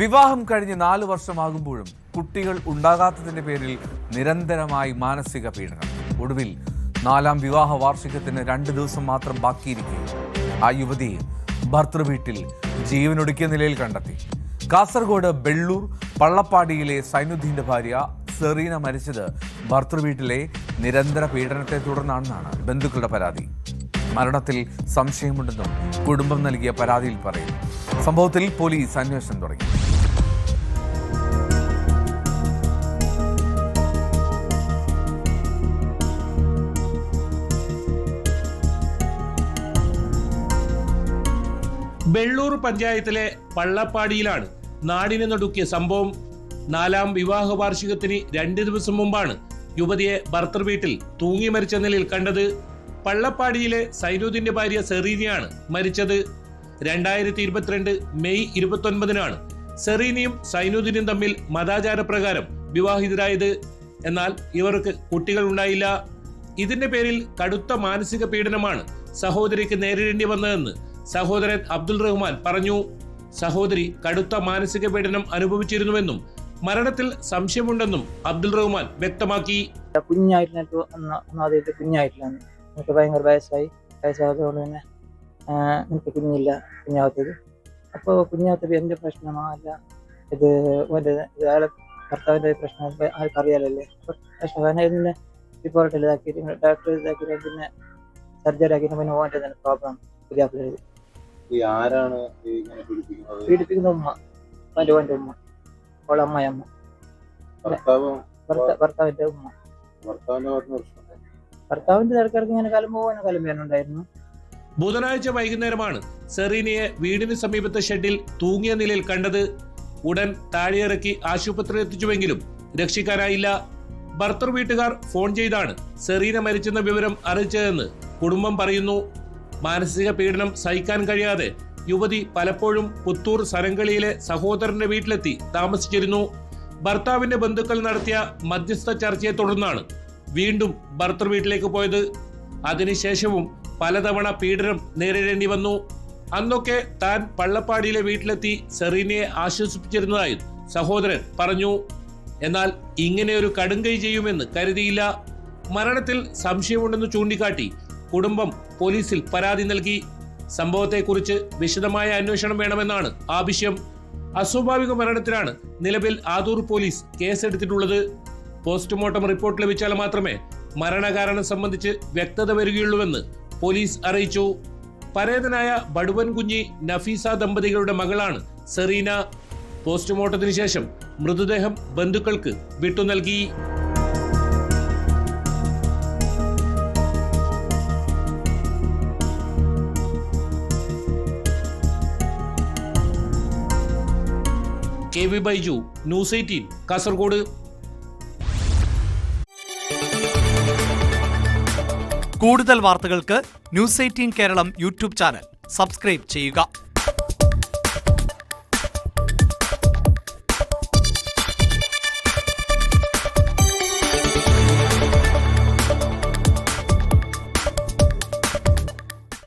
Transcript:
വിവാഹം കഴിഞ്ഞ് 4 വർഷമാകുമ്പോഴും കുട്ടികൾ ഉണ്ടാകാത്തതിന്റെ പേരിൽ നിരന്തരമായി മാനസിക പീഡനം. ഒടുവിൽ 4ാം വിവാഹ വാർഷികത്തിന് 2 ദിവസം മാത്രം ബാക്കിയിരിക്കെ ആ യുവതിയെ ഭർത്തൃവീട്ടിൽ ജീവനൊടുക്കിയ നിലയിൽ കണ്ടെത്തി. കാസർഗോഡ് ബെള്ളൂർ പള്ളപ്പാടിയിലെ സൈനുദ്ദീന്റെ ഭാര്യ സെറീന മരിച്ചത് ഭർത്തൃവീട്ടിലെ നിരന്തര പീഡനത്തെ തുടർന്നാണെന്നാണ് ബന്ധുക്കളുടെ പരാതി. മരണത്തിൽ സംശയമുണ്ടെന്നും കുടുംബം നൽകിയ പരാതിയിൽ പറയുന്നു. സംഭവത്തിൽ പോലീസ് അന്വേഷണം തുടങ്ങി. ബെള്ളൂർ പഞ്ചായത്തിലെ പള്ളപ്പാടിയിലാണ് നാടിനെ നടുക്കിയ സംഭവം. 4ാം വിവാഹ വാർഷികത്തിന് 2 ദിവസം മുമ്പാണ് യുവതിയെ ഭർത്തൃവീട്ടിൽ തൂങ്ങി മരിച്ച നിലയിൽ കണ്ടത്. പള്ളപ്പാടിയിലെ സൈനുദ്ദീന്റെ ഭാര്യ സെറീനയാണ് മരിച്ചത്. 2022 മെയ് 29-നാണ് സെറീനയും സൈനുദ്ദീനും തമ്മിൽ മതാചാരപ്രകാരം വിവാഹിതരായത്. എന്നാൽ ഇവർക്ക് കുട്ടികൾ ഉണ്ടായില്ല. ഇതിന്റെ പേരിൽ കടുത്ത മാനസിക പീഡനമാണ് സഹോദരിക്ക് നേരിടേണ്ടി വന്നതെന്ന് സഹോദരൻ അബ്ദുൾ റഹ്മാൻ പറഞ്ഞു. സഹോദരി കടുത്ത മാനസിക പീഡനം അനുഭവിച്ചിരുന്നുവെന്നും മരണത്തിൽ സംശയമുണ്ടെന്നും അബ്ദുൾ റഹ്മാൻ വ്യക്തമാക്കി. കുഞ്ഞായിട്ടില്ല, എനിക്ക് ഭയങ്കര വയസ്സായതുകൊണ്ട് തന്നെ എനിക്ക് കുഞ്ഞാവത്തത്. അപ്പോൾ കുഞ്ഞാവത്തത് എന്റെ പ്രശ്നമല്ല, ഇത് അയാളെ ഭർത്താവിന്റെ പ്രശ്നം ആർക്കറിയാലല്ലേ. പക്ഷെ ഇതിന്റെ റിപ്പോർട്ട് ഇതാക്കിയിട്ട് ഡോക്ടർ ഇതാക്കിയിട്ട് പിന്നെ സർജറി ആക്കിയിട്ട് പിന്നെ ഓൻ്റെ പ്രോബ്ലം പുതിയ പീഡിപ്പിക്കുന്ന ഉമ്മ, ഓൻ്റെ ഉമ്മ, ഓളെ അമ്മയമ്മ, ഭർത്താവിന്റെ ഉമ്മ. ഭർത്താവിന്റെ ഇടക്കിടക്ക് ഇങ്ങനെ കലമ്പുണ്ടായിരുന്നു. ബുധനാഴ്ച വൈകുന്നേരമാണ് സെറീനയെ വീടിന് സമീപത്തെ ഷെഡിൽ തൂങ്ങിയ നിലയിൽ കണ്ടത്. ഉടൻ താഴെയിറക്കി ആശുപത്രിയിൽ എത്തിച്ചുവെങ്കിലും രക്ഷിക്കാനായില്ല. ഭർത്തൃ വീട്ടുകാർ ഫോൺ ചെയ്താണ് സെറീന മരിച്ചെന്ന വിവരം അറിയിച്ചതെന്ന് കുടുംബം പറയുന്നു. മാനസിക പീഡനം സഹിക്കാൻ കഴിയാതെ യുവതി പലപ്പോഴും പുത്തൂർ സരങ്കളിയിലെ സഹോദരന്റെ വീട്ടിലെത്തി താമസിച്ചിരുന്നു. ഭർത്താവിന്റെ ബന്ധുക്കൾ നടത്തിയ മധ്യസ്ഥ ചർച്ചയെ തുടർന്നാണ് വീണ്ടും ഭർത്തൃ വീട്ടിലേക്ക് പോയത്. അതിനുശേഷവും പലതവണ പീഡനം നേരിടേണ്ടി വന്നു. അന്നൊക്കെ താൻ പള്ളപ്പാടിയിലെ വീട്ടിലെത്തി സെറീനയെ ആശ്വസിപ്പിച്ചിരുന്നതായും സഹോദരൻ പറഞ്ഞു. എന്നാൽ ഇങ്ങനെയൊരു കടുങ്കൈ ചെയ്യുമെന്ന് കരുതിയില്ല. മരണത്തിൽ സംശയമുണ്ടെന്ന് ചൂണ്ടിക്കാട്ടി കുടുംബം പോലീസിൽ പരാതി നൽകി. സംഭവത്തെക്കുറിച്ച് വിശദമായ അന്വേഷണം വേണമെന്നാണ് ആവശ്യം. അസ്വാഭാവിക മരണത്തിനാണ് നിലവിൽ ആദൂർ പോലീസ് കേസെടുത്തിട്ടുള്ളത്. പോസ്റ്റ്മോർട്ടം റിപ്പോർട്ട് ലഭിച്ചാൽ മാത്രമേ മരണകാരണം സംബന്ധിച്ച് വ്യക്തത വരികയുള്ളൂവെന്ന് പോലീസ് അറിയിച്ചു. പരേതനായ ബടുവൻ കുഞ്ഞി നഫീസ ദമ്പതികളുടെ മകളാണ് സെറീന. പോസ്റ്റ്മോർട്ടത്തിന് ശേഷം മൃതദേഹം ബന്ധുക്കൾക്ക് വിട്ടു നൽകി. KV Baiju, news 18, Kasaragod. കൂടുതൽ വാർത്തകൾക്ക് news 18 Keralam YouTube channel subscribe ചെയ്യുക.